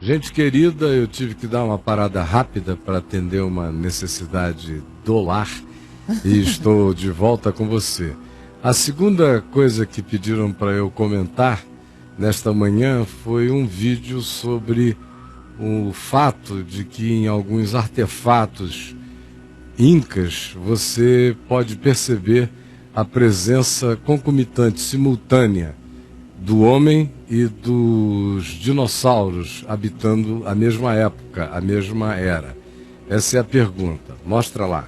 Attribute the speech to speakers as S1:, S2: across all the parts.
S1: Gente querida, eu tive que dar uma parada rápida para atender uma necessidade do lar e estou de volta com você. A segunda coisa que pediram para eu comentar nesta manhã foi um vídeo sobre o fato de que em alguns artefatos incas você pode perceber a presença concomitante, simultânea, do homem e dos dinossauros habitando a mesma época, a mesma era. Essa é a pergunta. Mostra lá.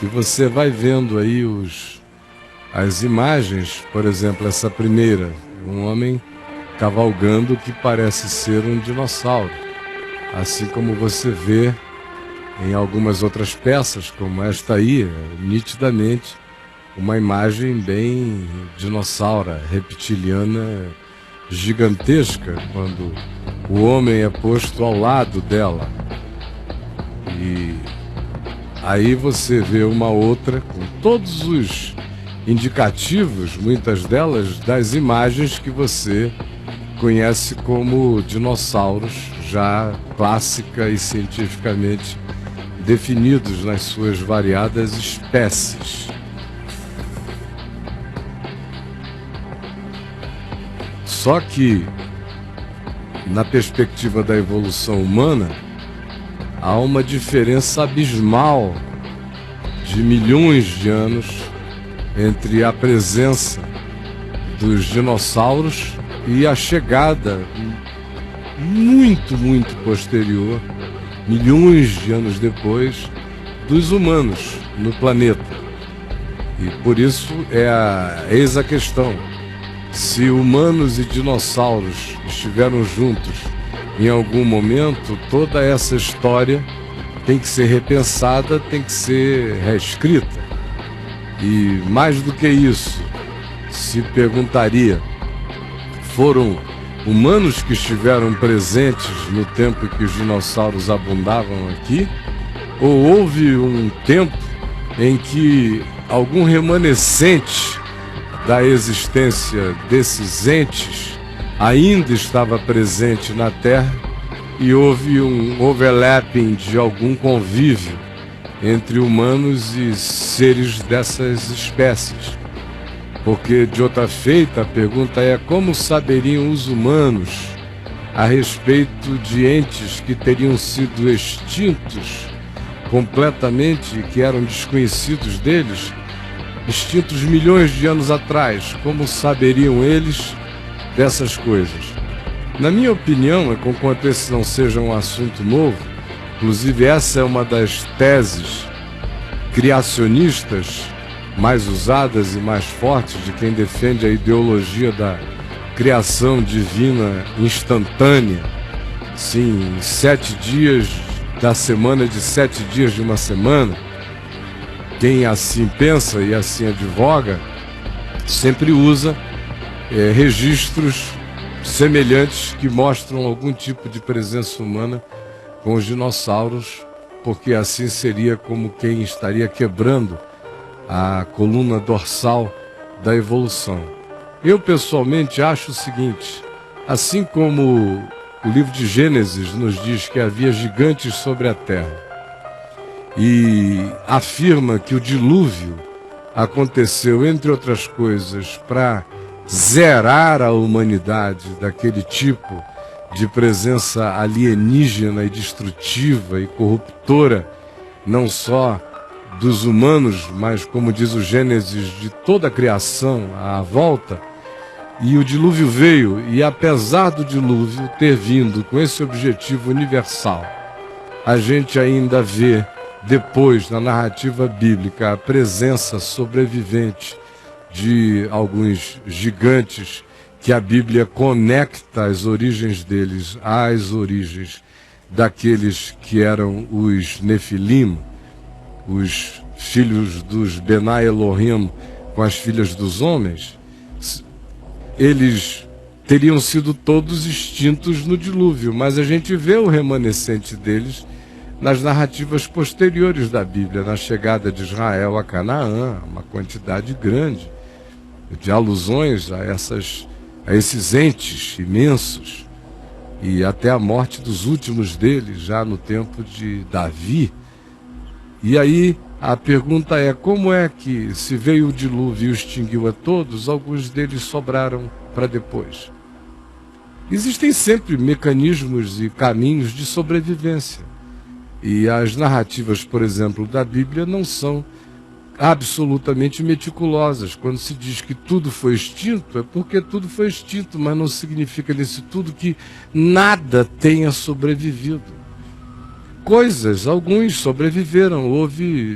S1: E você vai vendo aí as imagens, por exemplo, essa primeira, um homem cavalgando que parece ser um dinossauro. Assim como você vê em algumas outras peças, como esta aí, nitidamente, uma imagem bem dinossaura, reptiliana, gigantesca, quando o homem é posto ao lado dela. E aí você vê uma outra com todos os indicativos, muitas delas, das imagens que você conhece como dinossauros, já clássica e cientificamente definidos nas suas variadas espécies. Só que, na perspectiva da evolução humana, há uma diferença abismal de milhões de anos entre a presença dos dinossauros e a chegada muito posterior, milhões de anos depois, dos humanos no planeta. E por isso eis a questão. Se humanos e dinossauros estiveram juntos em algum momento, toda essa história tem que ser repensada, tem que ser reescrita. E mais do que isso, se perguntaria, foram humanos que estiveram presentes no tempo em que os dinossauros abundavam aqui? Ou houve um tempo em que algum remanescente da existência desses entes ainda estava presente na Terra e houve um overlapping de algum convívio entre humanos e seres dessas espécies? Porque, de outra feita, a pergunta é como saberiam os humanos a respeito de entes que teriam sido extintos completamente, que eram desconhecidos deles, extintos milhões de anos atrás? Como saberiam eles dessas coisas? Na minha opinião, conquanto esse não seja um assunto novo, inclusive essa é uma das teses criacionistas mais usadas e mais fortes de quem defende a ideologia da criação divina instantânea. Sim, 7 dias da semana, de 7 dias de uma semana. Quem assim pensa e assim advoga sempre usa registros semelhantes que mostram algum tipo de presença humana com os dinossauros, porque assim seria como quem estaria quebrando a coluna dorsal da evolução. Eu pessoalmente acho o seguinte: assim como o livro de Gênesis nos diz que havia gigantes sobre a terra, e afirma que o dilúvio aconteceu, entre outras coisas, para zerar a humanidade daquele tipo de presença alienígena e destrutiva e corruptora, não só dos humanos, mas, como diz o Gênesis, de toda a criação à volta. E o dilúvio veio, e apesar do dilúvio ter vindo com esse objetivo universal, a gente ainda vê depois, na narrativa bíblica, a presença sobrevivente de alguns gigantes que a Bíblia conecta as origens deles às origens daqueles que eram os Nefilim, os filhos dos Benai Elohim com as filhas dos homens. Eles teriam sido todos extintos no dilúvio, mas a gente vê o remanescente deles nas narrativas posteriores da Bíblia, na chegada de Israel a Canaã, uma quantidade grande de alusões a essas a esses entes imensos, e até a morte dos últimos deles, já no tempo de Davi. E aí a pergunta é: como é que, se veio o dilúvio e os extinguiu a todos, alguns deles sobraram para depois? Existem sempre mecanismos e caminhos de sobrevivência. E as narrativas, por exemplo, da Bíblia não são absolutamente meticulosas. Quando se diz que tudo foi extinto, é porque tudo foi extinto, mas não significa nesse tudo que nada tenha sobrevivido. Coisas, alguns sobreviveram,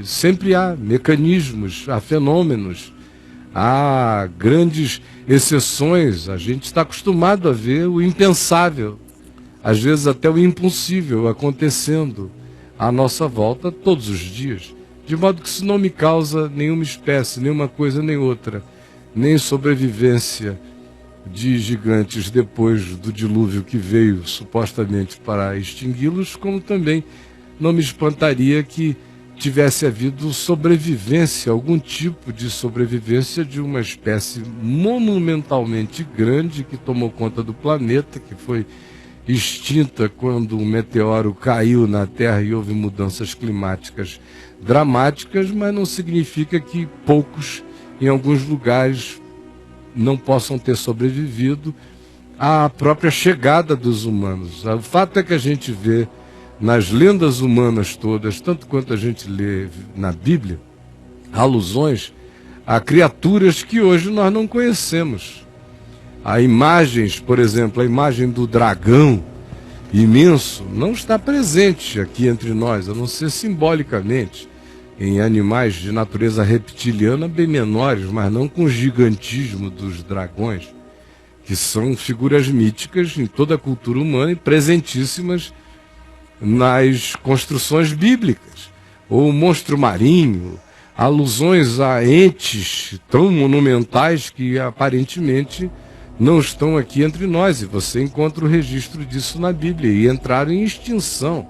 S1: sempre há mecanismos, há fenômenos, há grandes exceções. A gente está acostumado a ver o impensável, às vezes até o impossível acontecendo à nossa volta todos os dias. De modo que isso não me causa nenhuma espécie, nenhuma coisa nem outra, nem sobrevivência de gigantes depois do dilúvio que veio supostamente para extingui-los, como também não me espantaria que tivesse havido sobrevivência, algum tipo de sobrevivência de uma espécie monumentalmente grande que tomou conta do planeta, que foi extinta quando um meteoro caiu na Terra e houve mudanças climáticas dramáticas, mas não significa que poucos, em alguns lugares, não possam ter sobrevivido à própria chegada dos humanos. O fato é que a gente vê nas lendas humanas todas, tanto quanto a gente lê na Bíblia, alusões a criaturas que hoje nós não conhecemos. Há imagens, por exemplo, a imagem do dragão imenso não está presente aqui entre nós, a não ser simbolicamente, em animais de natureza reptiliana bem menores, mas não com o gigantismo dos dragões, que são figuras míticas em toda a cultura humana e presentíssimas nas construções bíblicas. Ou o monstro marinho, alusões a entes tão monumentais que aparentemente não estão aqui entre nós, e você encontra o registro disso na Bíblia, e entraram em extinção.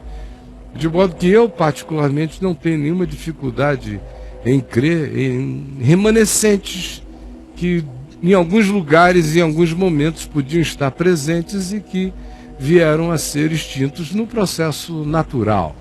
S1: De modo que eu, particularmente, não tenho nenhuma dificuldade em crer em remanescentes que, em alguns lugares e em alguns momentos, podiam estar presentes e que vieram a ser extintos no processo natural.